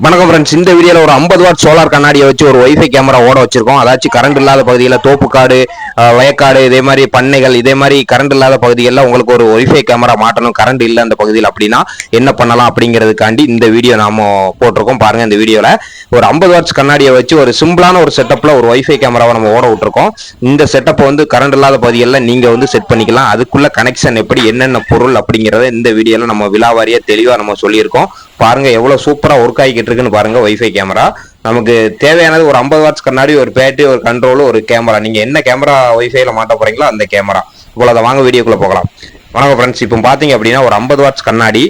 வணக்கம் ஃப்ரெண்ட்ஸ், இந்த வீடியோவில் ஒரு 50 வாட் சோலார் கண்ணாடியை வச்சு ஒரு வைஃபை கேமரா ஓட வச்சிருக்கோம். அதாச்சும் கரண்ட் இல்லாத பகுதியில் தோப்புக்காடு, வயக்காடு, இதே மாதிரி பண்ணைகள், இதே மாதிரி கரண்ட் இல்லாத பகுதிகளில் உங்களுக்கு ஒரு வைஃபை கேமரா மாட்டணும், கரண்ட் இல்லை அந்த பகுதியில் அப்படின்னா என்ன பண்ணலாம் அப்படிங்கிறதுக்காண்டி இந்த வீடியோ நாம போட்டிருக்கோம். பாருங்க, இந்த வீடியோவில் ஒரு 50 வாட்ஸ் கண்ணாடியை வச்சு ஒரு சிம்பிளான ஒரு செட்டப்பில் ஒரு வைஃபை கேமராவை நம்ம ஓட விட்டுருக்கோம். இந்த செட்டப்பை வந்து கரண்ட் இல்லாத பகுதிகளில் நீங்கள் வந்து செட் பண்ணிக்கலாம். அதுக்குள்ள கனெக்ஷன் எப்படி, என்னென்ன பொருள் அப்படிங்கிறத இந்த வீடியோவில் நம்ம விலாவாரியாக தெளிவாக நம்ம சொல்லியிருக்கோம். பாருங்க எவ்வளவு சூப்பரா ஒர்க் ஆகிக்கிட்டு இருக்குன்னு பாருங்க. வைஃபை கேமரா நமக்கு தேவையானது ஒரு 50 வாட்ஸ் கண்ணாடி, ஒரு பேட்டரி, ஒரு கண்ட்ரோல், ஒரு கேமரா. நீங்க என்ன கேமரா வைஃபைல மாட்ட போறீங்களோ அந்த கேமரா. இவ்வளவுதான், வாங்க வீடியோக்குள்ள போகலாம். வணக்கம் ஃப்ரெண்ட்ஸ், இப்போ பாத்தீங்க அப்படின்னா ஒரு 50 வாட்ஸ் கண்ணாடி,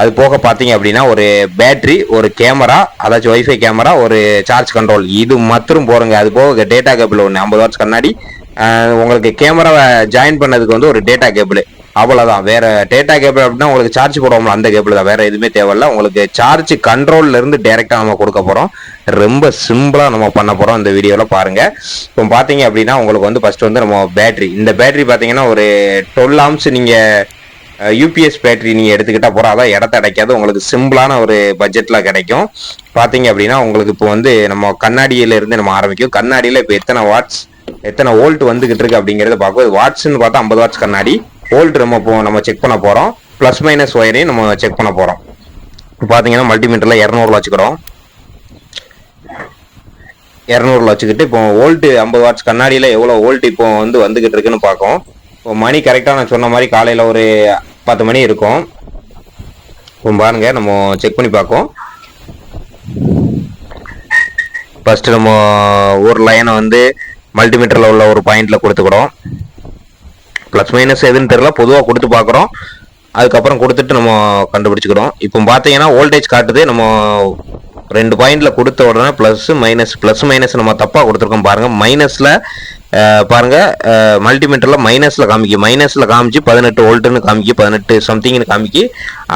அது போக பாத்தீங்க அப்படின்னா ஒரு பேட்டரி, ஒரு கேமரா, அதாச்சும் வைஃபை கேமரா, ஒரு சார்ஜ் கண்ட்ரோல், இது மட்டும் போறங்க. அது போக டேட்டா கேபிள் ஒன்று 50 வாட்ஸ் கண்ணாடி, உங்களுக்கு கேமராவை ஜாயின் பண்ணதுக்கு வந்து ஒரு டேட்டா கேபிள், அவ்வளவுதான். வேற டேட்டா கேபிள் அப்படின்னா உங்களுக்கு சார்ஜ் போடுவோம்ல அந்த கேபிள் தான், வேற எதுவுமே தேவையில்ல. உங்களுக்கு சார்ஜ் கண்ட்ரோல்ல இருந்து டைரக்டா நம்ம கொடுக்க போறோம். ரொம்ப சிம்பிளா நம்ம பண்ண போறோம். இந்த வீடியோல பாருங்க. இப்போ பாத்தீங்க அப்படின்னா உங்களுக்கு வந்து ஃபர்ஸ்ட் வந்து நம்ம பேட்டரி, இந்த பேட்டரி பாத்தீங்கன்னா ஒரு 12 ஆம்ஸ் நீங்க யூபிஎஸ் பேட்டரி நீங்க எடுத்துக்கிட்டா போறோம். அதான் இடத்த அடைக்காது, உங்களுக்கு சிம்பிளான ஒரு பட்ஜெட்ல கிடைக்கும். பாத்தீங்க அப்படின்னா உங்களுக்கு இப்போ வந்து நம்ம கண்ணாடியில இருந்து நம்ம ஆரம்பிக்கும். கண்ணாடியில இப்போ எத்தனை வாட்ஸ், எத்தனை வோல்ட் வந்துகிட்டு இருக்கு அப்படிங்கறத பார்க்கும். வாட்ஸ்ன்னு பார்த்தா 50 வாட்ஸ் கண்ணாடி, வோல்ட் நம்ம செக் பண்ண போறோம். பிளஸ் மைனஸ் ஒயரையும் நம்ம செக் பண்ண போறோம். பாத்தீங்கன்னா மல்டிமீட்டர்ல 200 வச்சுக்கிறோம். 200 வச்சுக்கிட்டு இப்போ வோல்ட் 50 வாட்ஸ் கண்ணாடியில எவ்வளவு வோல்ட் இப்போ வந்து வந்துகிட்டு இருக்குன்னு பார்க்கும். இப்போ மணி கரெக்டா நான் சொன்ன மாதிரி காலையில ஒரு 10 மணி இருக்கும். இப்போ பாருங்க நம்ம செக் பண்ணி பார்ப்போம். ஃபர்ஸ்ட் நம்ம ஒரு லைனை வந்து மல்டிமீட்டர்ல உள்ள ஒரு பாயிண்ட்ல கொடுத்துக்கிறோம். பிளஸ் மைனஸ் எதுன்னு தெரியல, பொதுவாக கொடுத்து பார்க்குறோம். அதுக்கப்புறம் கொடுத்துட்டு நம்ம கண்டுபிடிச்சிக்கிறோம். இப்போ பார்த்தீங்கன்னா வோல்டேஜ் காட்டுது. நம்ம 2 பாயிண்ட்ல கொடுத்த உடனே பிளஸ் மைனஸ் நம்ம தப்பாக கொடுத்துருக்கோம். பாருங்க மைனஸ்ல பாருங்க, மல்டிமீட்டர்ல மைனஸ்ல காமிக்கும். மைனஸ்ல காமிச்சு 18 வோல்ட்னு காமிக்கு, 18 சம்திங்னு காமிக்கு.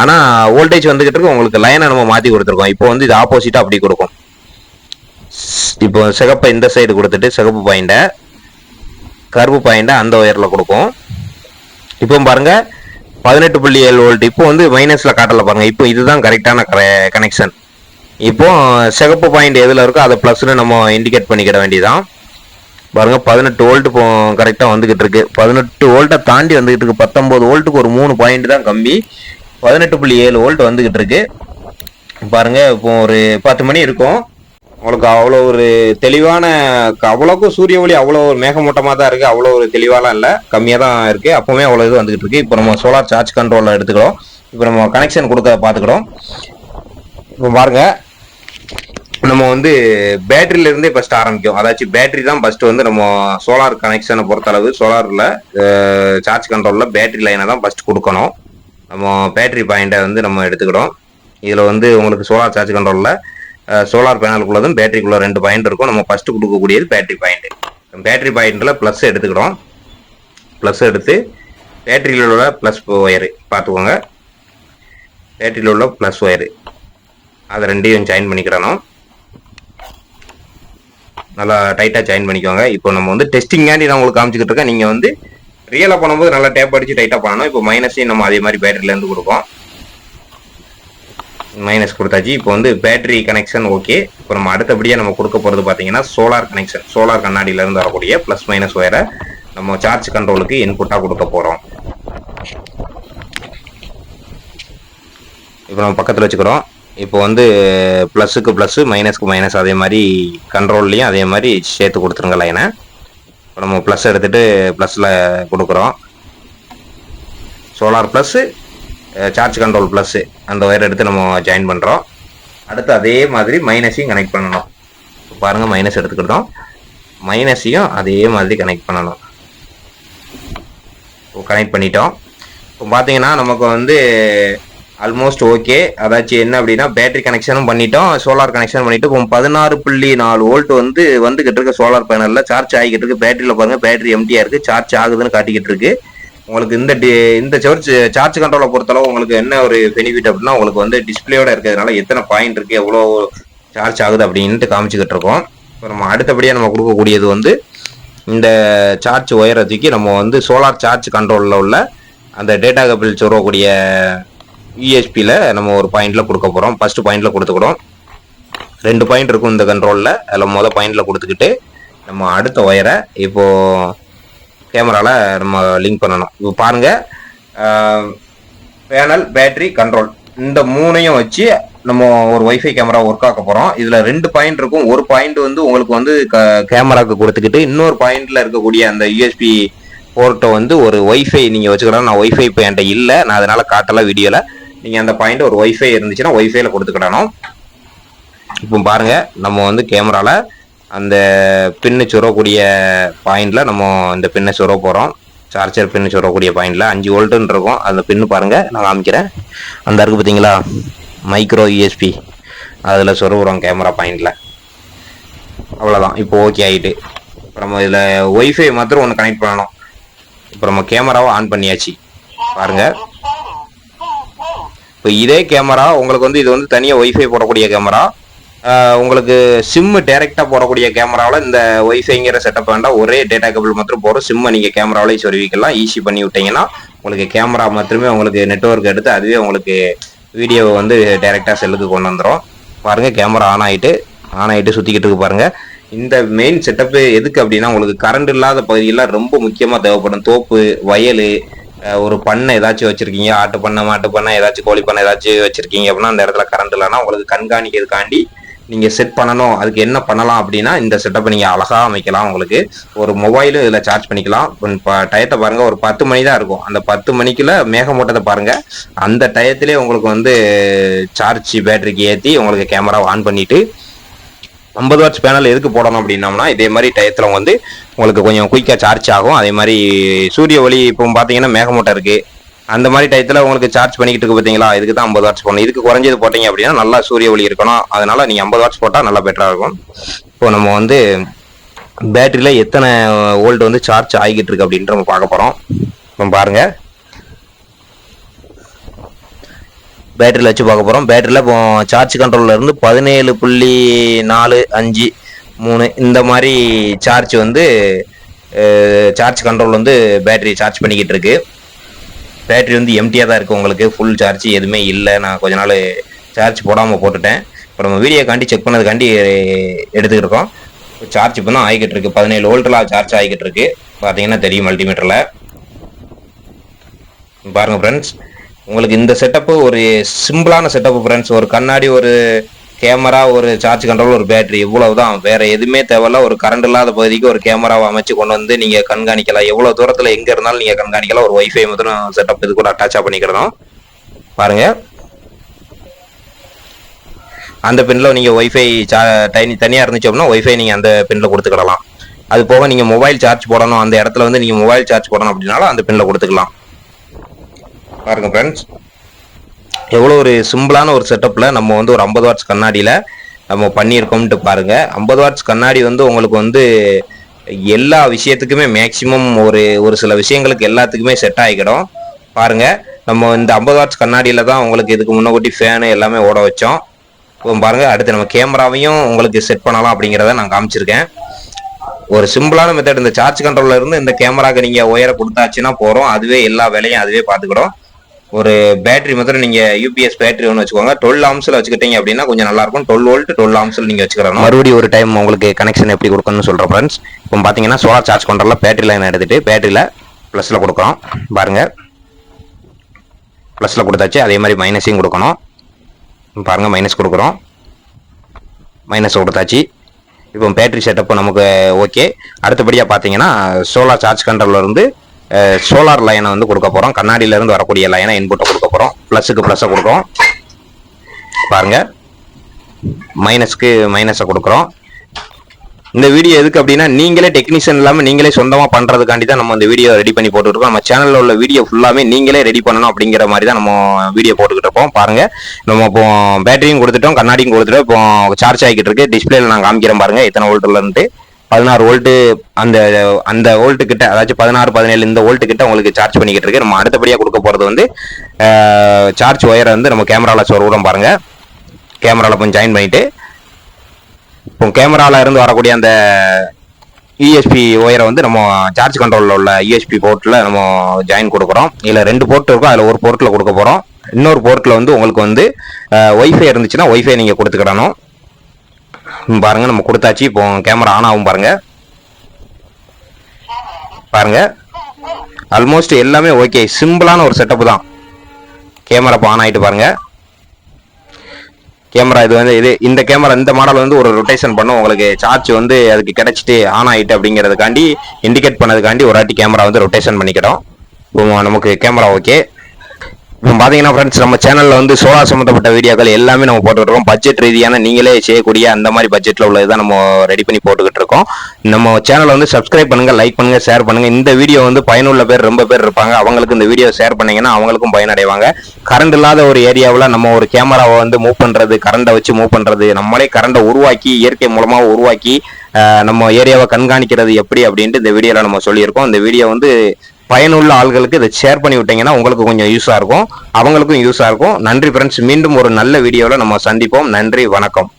ஆனால் வோல்டேஜ் வந்துகிட்டு இருக்கு. உங்களுக்கு லைனை நம்ம மாற்றி கொடுத்துருக்கோம். இப்போ வந்து இது ஆப்போசிட்டா அப்படி கொடுக்கும். இப்போ சிகப்பை இந்த சைடு கொடுத்துட்டு சிகப்பு பாயிண்ட, கருப்பு பாயிண்ட அந்த ஒயர்ல கொடுக்கும். இப்போ பாருங்க 18.7 வோல்ட். இப்போ வந்து மைனஸ்ல காட்டல பாருங்க. இப்போ இதுதான் கரெக்டான கனெக்ஷன். இப்போ சிகப்பு பாயிண்ட் எதுல இருக்கோ அதை பிளஸ்னு நம்ம இண்டிகேட் பண்ணிக்கிட வேண்டியதான். பாருங்க 18 வோல்ட் இப்போ கரெக்டா வந்துகிட்டு இருக்கு. 18 வோல்ட்டை தாண்டி வந்துகிட்டு இருக்கு. 19 வோல்ட்டுக்கு ஒரு 3 பாயிண்ட் தான் கம்மி. 18.7 வோல்ட் வந்துகிட்டு இருக்கு. பாருங்க இப்போ ஒரு 10 மணி இருக்கும். உங்களுக்கு அவ்வளோ ஒரு தெளிவான, அவ்வளோக்கும் சூரிய ஒளி அவ்வளோ ஒரு மேகமூட்டமாக தான் இருக்குது. அவ்வளோ ஒரு தெளிவாலாம் இல்லை, கம்மியாக தான் இருக்குது. அப்போவுமே அவ்வளோ இது வந்துகிட்டு இருக்கு. இப்போ நம்ம சோலார் சார்ஜ் கண்ட்ரோலில் எடுத்துக்கிறோம். இப்போ நம்ம கனெக்ஷன் கொடுக்க பார்த்துக்கிறோம். இப்போ பாருங்க, நம்ம வந்து பேட்டரியிலேருந்தே ஃபஸ்ட் ஆரம்பிக்கும். அதாச்சும் பேட்டரி தான் ஃபஸ்ட்டு வந்து நம்ம சோலார் கனெக்ஷனை பொறுத்தளவு சோலாரில் சார்ஜ் கண்ட்ரோலில் பேட்டரி லைனை தான் ஃபஸ்ட் கொடுக்கணும். நம்ம பேட்டரி பாயிண்ட்டை வந்து நம்ம எடுத்துக்கிறோம். இதில் வந்து உங்களுக்கு சோலார் சார்ஜ் கண்ட்ரோலில் சோலார் பேனலுக்குள்ளதும் பேட்டரிக்குள்ள 2 பாயிண்ட் இருக்கும். நம்ம ஃபர்ஸ்ட் கொடுக்கக்கூடியது பேட்டரி பாயிண்ட். பேட்டரி பாயிண்ட்ல பிளஸ் எடுத்துக்கிறோம். பிளஸ் எடுத்து பேட்டரியில் உள்ள பிளஸ் ஒயரு பார்த்துக்கோங்க. பேட்டரியில் உள்ள பிளஸ் ஒயரு அதை 2ஐயும் ஜாயின் பண்ணிக்கிறோம். நல்லா டைட்டாக ஜாயின் பண்ணிக்கோங்க. இப்போ நம்ம வந்து டெஸ்டிங்காண்டி நான் உங்களுக்கு காமிச்சிக்கிட்டு இருக்கேன். நீங்கள் வந்து ரியலாக பண்ணும்போது நல்லா டேப் அடிச்சு டைட்டாக பண்ணணும். இப்போ மைனஸையும் நம்ம அதே மாதிரி பேட்டரியிலேருந்து கொடுப்போம். மைனஸ் கொடுத்தாச்சு. இப்போ வந்து பேட்டரி கனெக்ஷன் ஓகே. இப்போ நம்ம அடுத்தபடியாக நம்ம கொடுக்க போகிறது பார்த்தீங்கன்னா சோலார் கனெக்ஷன். சோலார் கண்ணாடியிலேருந்து வரக்கூடிய ப்ளஸ் மைனஸ் ஒயரை நம்ம சார்ஜ் கண்ட்ரோலுக்கு இன்புட்டாக கொடுக்க போகிறோம். இப்போ நம்ம பக்கத்தில் வச்சுக்கிறோம். இப்போ வந்து ப்ளஸுக்கு ப்ளஸ்ஸு, மைனஸ்க்கு மைனஸ், அதே மாதிரி கண்ட்ரோல்லையும் அதே மாதிரி சேர்த்து கொடுத்துருங்க லைனை. இப்போ நம்ம ப்ளஸ் எடுத்துகிட்டு ப்ளஸில் கொடுக்குறோம். Solar plus, charge control plus, அந்த ஒயர் எடுத்து நம்ம ஜாயின் பண்ணுறோம். அடுத்து அதே மாதிரி மைனஸையும் கனெக்ட் பண்ணணும். இப்போ பாருங்கள் மைனஸ் எடுத்துக்கிட்டோம். மைனஸையும் அதே மாதிரி கனெக்ட் பண்ணணும். இப்போ கனெக்ட் பண்ணிட்டோம். இப்போ பார்த்தீங்கன்னா நமக்கு வந்து ஆல்மோஸ்ட் ஓகே. அதாச்சும் என்ன அப்படின்னா பேட்டரி கனெக்ஷனும் பண்ணிட்டோம், சோலார் கனெக்ஷன் பண்ணிவிட்டு இப்போ 16.4 வோல்ட் வந்து வந்துகிட்டு இருக்கு. சோலார் பேனலில் சார்ஜ் ஆகிக்கிட்டு இருக்கு. பேட்டரியில் பாருங்கள் பேட்டரி எம்டியாக இருக்குது, சார்ஜ் ஆகுதுன்னு காட்டிக்கிட்டு இருக்கு. உங்களுக்கு இந்த சார்ஜ் கண்ட்ரோலை பொறுத்தளவு உங்களுக்கு என்ன ஒரு பெனிஃபிட் அப்படின்னா, உங்களுக்கு வந்து டிஸ்பிளேயோட இருக்கிறதுனால எத்தனை பாயிண்ட் இருக்குது, எவ்வளோ சார்ஜ் ஆகுது அப்படின்ட்டு காமிச்சிக்கிட்டு இருக்கோம். இப்போ நம்ம அடுத்தபடியாக நம்ம கொடுக்கக்கூடியது வந்து இந்த சார்ஜ் ஒயரை தூக்கி நம்ம வந்து சோலார் சார்ஜ் கண்ட்ரோலில் உள்ள அந்த டேட்டா கேபிள் சொல்லக்கூடிய யூஎஸ்பியில் நம்ம ஒரு பாயிண்டில் கொடுக்க போகிறோம். ஃபஸ்ட்டு பாயிண்டில் கொடுத்துக்கிறோம். 2 பாயிண்ட் இருக்கும் இந்த கண்ட்ரோலில். அதில் மொதல் பாயிண்டில் கொடுத்துக்கிட்டு நம்ம அடுத்த ஒயரை இப்போது கேமராவில் நம்ம லிங்க் பண்ணணும். இப்போ பாருங்கள், பேனல், பேட்ரி, கண்ட்ரோல் இந்த 3ஐயும் வச்சு நம்ம ஒரு வைஃபை கேமரா ஒர்க் ஆக்க போகிறோம். இதில் 2 பாயிண்ட் இருக்கும். ஒரு பாயிண்ட் வந்து உங்களுக்கு வந்து கேமராவுக்கு கொடுத்துக்கிட்டு இன்னொரு பாயிண்டில் இருக்கக்கூடிய அந்த யூஎஸ்பி போர்ட்டை வந்து ஒரு ஒய்ஃபை நீங்கள் வச்சுக்கலாம். நான் ஒய்ஃபை இப்போ என்கிட்ட இல்லை, நான் அதனால் காட்டலாம் வீடியோவில். நீங்கள் அந்த பாயிண்ட் ஒரு ஒய்ஃபை இருந்துச்சுன்னா ஒய்ஃபைல கொடுத்துக்கிடணும். இப்போ பாருங்கள், நம்ம வந்து கேமராவில் அந்த பின்னு சொரக்கூடிய பாயிண்டில் நம்ம இந்த பின்னை சொர போகிறோம். சார்ஜர் பின்னு சொரக்கூடிய பாயிண்டில் 5 வோல்ட்டுன்னு இருக்கும். அந்த பின்னு பாருங்கள், நான் காமிக்கிறேன். அந்த இருக்குது பார்த்தீங்களா, மைக்ரோ யூஎஸ்பி, அதில் சொருகிறோம் கேமரா பாயிண்டில். அவ்வளோதான், இப்போ ஓகே ஆகிட்டு. இப்போ நம்ம இதில் ஒய்ஃபை மாத்திரம் ஒன்று கனெக்ட் பண்ணணும். இப்போ நம்ம கேமராவை ஆன் பண்ணியாச்சு பாருங்கள். இப்போ இதே கேமரா உங்களுக்கு வந்து இது வந்து தனியாக ஒய்ஃபை போடக்கூடிய கேமரா. உங்களுக்கு சிம்மு டைரெக்டாக போடக்கூடிய கேமராவில் இந்த ஒய்ஃபைங்கிற செட்டப் வேண்டாம். ஒரே டேட்டா கேபிள் மாத்திரம் போகிற சிம்மை நீங்கள் கேமராவிலே சொருவிக்கலாம். ஈஸி பண்ணி விட்டீங்கன்னா உங்களுக்கு கேமரா மாத்திரமே உங்களுக்கு நெட்வொர்க் எடுத்து அதுவே உங்களுக்கு வீடியோவை வந்து டைரெக்டாக செல்லுக்கு கொண்டு வந்துடும். பாருங்கள், கேமரா ஆன் ஆகிட்டு சுற்றிக்கிட்டு இருக்கு பாருங்கள். இந்த மெயின் செட்டப்பு எதுக்கு அப்படின்னா, உங்களுக்கு கரண்ட் இல்லாத பகுதியெல்லாம் ரொம்ப முக்கியமாக தேவைப்படும். தோப்பு, வயல், ஒரு பண்ணை ஏதாச்சும் வச்சுருக்கீங்க, ஆட்டு பண்ணை, மாட்டு பண்ணை, ஏதாச்சும் கோழி பண்ணை ஏதாச்சும் வச்சுருக்கீங்க அப்படின்னா அந்த இடத்துல கரண்ட் இல்லைன்னா உங்களுக்கு கண்காணிக்கிறதுக்காண்டி நீங்கள் செட் பண்ணணும். அதுக்கு என்ன பண்ணலாம் அப்படின்னா, இந்த செட்டப்பை நீங்கள் அழகாக அமைக்கலாம். உங்களுக்கு ஒரு மொபைலும் இதில் சார்ஜ் பண்ணிக்கலாம். இப்போ டயத்தை பாருங்கள், ஒரு 10 மணி தான் இருக்கும். அந்த 10 மணிக்குள்ள மேகமூட்டத்தை பாருங்கள். அந்த டயத்திலே உங்களுக்கு வந்து சார்ஜ் பேட்டரிக்கு ஏற்றி உங்களுக்கு கேமராவை ஆன் பண்ணிவிட்டு 50 வாட்ஸ் பேனல் எதுக்கு போடணும் அப்படின்னோம்னா, இதே மாதிரி டயத்தில் வந்து உங்களுக்கு கொஞ்சம் குயிக்காக சார்ஜ் ஆகும். அதே மாதிரி சூரிய ஒளி இப்போ பார்த்தீங்கன்னா மேகமூட்டம் இருக்குது, அந்த மாதிரி டயத்தில் உங்களுக்கு சார்ஜ் பண்ணிக்கிட்டு இருக்கு பார்த்தீங்களா, இதுக்கு தான் 50 வாட்ஸ் போடணும். இதுக்கு குறைஞ்சது போட்டீங்க அப்படின்னா நல்லா சூரிய ஒளி இருக்கணும். அதனால் நீங்கள் 50 வாட்ஸ் போட்டால் நல்லா பெட்டராக இருக்கும். இப்போ நம்ம வந்து பேட்டரியில் எத்தனை வோல்ட் வந்து சார்ஜ் ஆகிக்கிட்டு இருக்கு அப்படின்ட்டு நம்ம பார்க்க போகிறோம். இப்போ பாருங்கள், பேட்டரியில் வச்சு பார்க்க போகிறோம். பேட்டரியில் இப்போ சார்ஜ் கண்ட்ரோலில் இருந்து 17.453 இந்த மாதிரி சார்ஜ் வந்து சார்ஜ் கண்ட்ரோல் வந்து பேட்டரி சார்ஜ் பண்ணிக்கிட்டு இருக்கு. பேட்டரி வந்து எம்டியாக தான் இருக்குது, உங்களுக்கு ஃபுல் சார்ஜ் எதுவுமே இல்லை. நான் கொஞ்ச நாள் சார்ஜ் போடாமல் போட்டுட்டேன். இப்போ நம்ம வீடியோக்காண்டி செக் பண்ணதுக்காண்டி எடுத்துக்கிட்டு இருக்கோம். சார்ஜ் இப்போ தான் ஆகிக்கிட்டு இருக்கு. 17 வோல்ட்டில் சார்ஜ் ஆகிக்கிட்டு இருக்கு. பார்த்தீங்கன்னா தெரியும் மல்டிமீட்டரில். பாருங்கள் ஃப்ரெண்ட்ஸ், உங்களுக்கு இந்த செட்டப்பு ஒரு சிம்பிளான செட்டப்பு ஃப்ரெண்ட்ஸ். ஒரு கண்ணாடி, ஒரு கேமரா, ஒரு சார்ஜ் கண்ட்ரோல், ஒரு பேட்டரி, இவ்வளவு தான். வேறு எதுவுமே தேவையில்ல. ஒரு கரண்ட் இல்லாத பகுதிக்கு ஒரு கேமராவை அமைச்சு கொண்டு வந்து நீங்கள் கண்காணிக்கலாம். எவ்வளோ தூரத்தில் எங்கே இருந்தாலும் நீங்கள் கண்காணிக்கலாம். ஒரு ஒய்ஃபை மட்டும் செட்டப் இது கூட அட்டாச்சாக பண்ணிக்கிறோம். பாருங்கள், அந்த பின்னில் நீங்கள் ஒய்ஃபை தனியாக இருந்துச்சு அப்படின்னா ஒய்ஃபை நீங்கள் அந்த பின்னில் கொடுத்துக்கிடலாம். அது போக நீங்கள் மொபைல் சார்ஜ் போடணும், அந்த இடத்துல வந்து நீங்கள் மொபைல் சார்ஜ் போடணும் அப்படின்னாலும் அந்த பின்னில் கொடுத்துக்கலாம். பாருங்க ஃப்ரெண்ட்ஸ், எவ்வளோ ஒரு சிம்பிளான ஒரு செட்டப்பில் நம்ம வந்து ஒரு 50 வாட்ஸ் கண்ணாடியில் நம்ம பண்ணியிருக்கோம்ட்டு பாருங்கள். 50 வாட்ஸ் கண்ணாடி வந்து உங்களுக்கு வந்து எல்லா விஷயத்துக்குமே மேக்சிமம் ஒரு சில விஷயங்களுக்கு எல்லாத்துக்குமே செட் ஆகிக்கிடும். பாருங்கள், நம்ம இந்த 50 வாட்ஸ் கண்ணாடியில் தான் உங்களுக்கு இதுக்கு முன்னாடி ஃபேனு எல்லாமே ஓட வச்சோம். இப்போ பாருங்கள், அடுத்து நம்ம கேமராவையும் உங்களுக்கு செட் பண்ணலாம் அப்படிங்கிறத நான் காமிச்சிருக்கேன். ஒரு சிம்பிளான மெத்தட். இந்த சார்ஜ் கண்ட்ரோலில் இருந்து இந்த கேமராவுக்கு நீங்கள் ஒயரை கொடுத்தாச்சுன்னா போகிறோம், அதுவே எல்லா வேலையும் அதுவே பார்த்துக்கிடும். ஒரு பேட்டரி மாத்திரம் நீங்கள் யூபிஎஸ் பேட்டரி ஒன்று வச்சுக்கோங்க. 12 ஆம்ஸில் வச்சுக்கிட்டீங்க அப்படின்னா கொஞ்சம் நல்லாயிருக்கும். 12 வோல்ட் 12 ஆம்ஸில் நீங்கள் வச்சுக்கிறோம். மறுபடியும் ஒரு டைம் உங்களுக்கு கனெக்ஷன் எப்படி கொடுக்கணும்னு சொல்கிறேன் ஃப்ரெண்ட்ஸ். இப்போ பார்த்தீங்கன்னா சோலார் சார்ஜ் கண்ட்ரோலில் பேட்டரி லைன் எடுத்துகிட்டு பேட்டரியில் ப்ளஸில் கொடுக்குறோம். பாருங்கள், ப்ளஸில் கொடுத்தாச்சு. அதே மாதிரி மைனஸையும் கொடுக்கணும். பாருங்கள், மைனஸ் கொடுக்குறோம். மைனஸ் கொடுத்தாச்சு. இப்போ பேட்டரி செட்டப்பு நமக்கு ஓகே. அடுத்தபடியாக பார்த்தீங்கன்னா சோலார் சார்ஜ் கண்ட்ரோலில் இருந்து சோலார் லைனை வந்து கொடுக்க போகிறோம். கண்ணாடியிலேருந்து வரக்கூடிய லைனை இன்புட்டை கொடுக்க போகிறோம். ப்ளஸுக்கு ப்ளஸ்ஸை கொடுக்குறோம். பாருங்கள், மைனஸ்க்கு மைனஸை கொடுக்குறோம். இந்த வீடியோ எதுக்கு அப்படின்னா, நீங்களே டெக்னீஷியன் இல்லாமல் நீங்களே சொந்தமாக பண்ணுறதுக்காண்டி தான் நம்ம இந்த வீடியோ ரெடி பண்ணி போட்டுருக்கோம். நம்ம சேனலில் உள்ள வீடியோ ஃபுல்லாமே நீங்களே ரெடி பண்ணணும் அப்படிங்கிற மாதிரி தான் நம்ம வீடியோ போட்டுக்கிட்டு இருப்போம். பாருங்கள், நம்ம இப்போ பேட்டரியும் கொடுத்துட்டோம், கண்ணாடியும் கொடுத்துட்டோம். இப்போ சார்ஜ் ஆகிக்கிட்டு இருக்கு. டிஸ்பிளேல நான் காமிக்கிறேன் பாருங்கள் எத்தனை வோல்ட்லேருந்து. 16 வோல்ட்டு அந்த வோல்ட்டு கிட்ட, அதாச்சும் 16 17 இந்த வோல்ட்டு கிட்ட உங்களுக்கு சார்ஜ் பண்ணிக்கிட்டு இருக்கு. நம்ம அடுத்தபடியாக கொடுக்க போகிறது வந்து சார்ஜ் ஒயரை வந்து நம்ம கேமராவில் சொருகிறோம். பாருங்கள், கேமராவில் கொஞ்சம் ஜாயின் பண்ணிவிட்டு இப்போ கேமராவில் இருந்து வரக்கூடிய அந்த யூஎஸ்பி ஒயரை வந்து நம்ம சார்ஜ் கண்ட்ரோலில் உள்ள யூஎஸ்பி போர்ட்டில் நம்ம ஜாயின் கொடுக்குறோம். இதில் 2 போர்ட் இருக்கும், அதில் ஒரு போர்ட்டில் கொடுக்க போகிறோம். இன்னொரு போர்ட்டில் வந்து உங்களுக்கு வந்து ஒய்ஃபை இருந்துச்சுன்னா ஒய்ஃபை நீங்கள் கொடுத்துக்கிடணும். பாருங்க நம்ம கொடுத்தாச்சு. இப்போ கேமரா ஆன் ஆகும் பாருங்க. பாருங்க ஆல்மோஸ்ட் எல்லாமே ஓகே, சிம்பிளான ஒரு செட்டப் தான். கேமரா இப்போ ஆன் ஆகிட்டு பாருங்க. கேமரா இது வந்து இந்த கேமரா இந்த மாடல் வந்து ஒரு ரொட்டேஷன் பண்ணும். உங்களுக்கு சார்ஜ் வந்து அதுக்கு கிடைச்சிட்டு ஆன் ஆகிட்டு அப்படிங்கிறதுக்காண்டி இண்டிகேட் பண்ணதுக்காண்டி ஒரு வாட்டி கேமரா வந்து ரொட்டேஷன் பண்ணிக்கிட்டோம். இப்போ நமக்கு கேமரா ஓகே. இப்போ பார்த்தீங்கன்னா ஃப்ரெண்ட்ஸ், நம்ம சேனலில் வந்து சோலார் சம்மந்தப்பட்ட வீடியோக்கள் எல்லாமே நம்ம போட்டுக்கிட்டு இருக்கோம். பட்ஜெட் ரீதியான நீங்களே செய்யக்கூடிய அந்த மாதிரி பட்ஜெட்டில் உள்ளது தான் நம்ம ரெடி பண்ணி போட்டுக்கிட்டு இருக்கோம். நம்ம சேனலை வந்து சப்ஸ்கிரைப் பண்ணுங்கள், லைக் பண்ணுங்கள், ஷேர் பண்ணுங்கள். இந்த வீடியோ வந்து பயனுள்ள பேர் ரொம்ப பேர் இருப்பாங்க. அவங்களுக்கு இந்த வீடியோ ஷேர் பண்ணிங்கன்னா அவங்களுக்கும் பயனடைவாங்க. கரண்ட் இல்லாத ஒரு ஏரியாவில் நம்ம ஒரு கேமராவை வந்து மூவ் பண்ணுறது, கரண்டை வச்சு மூவ் பண்ணுறது, நம்மளே கரண்டை உருவாக்கி இயற்கை மூலமாக உருவாக்கி நம்ம ஏரியாவை கண்காணிக்கிறது எப்படி அப்படின்ட்டு இந்த வீடியோவில் நம்ம சொல்லியிருக்கோம். இந்த வீடியோ வந்து பயனுள்ள ஆள்களுக்கு இதை ஷேர் பண்ணி விட்டீங்கன்னா உங்களுக்கு கொஞ்சம் யூஸாக இருக்கும், அவங்களுக்கும் யூஸாக இருக்கும். நன்றி ஃப்ரெண்ட்ஸ், மீண்டும் ஒரு நல்ல வீடியோவில் நம்ம சந்திப்போம். நன்றி, வணக்கம்.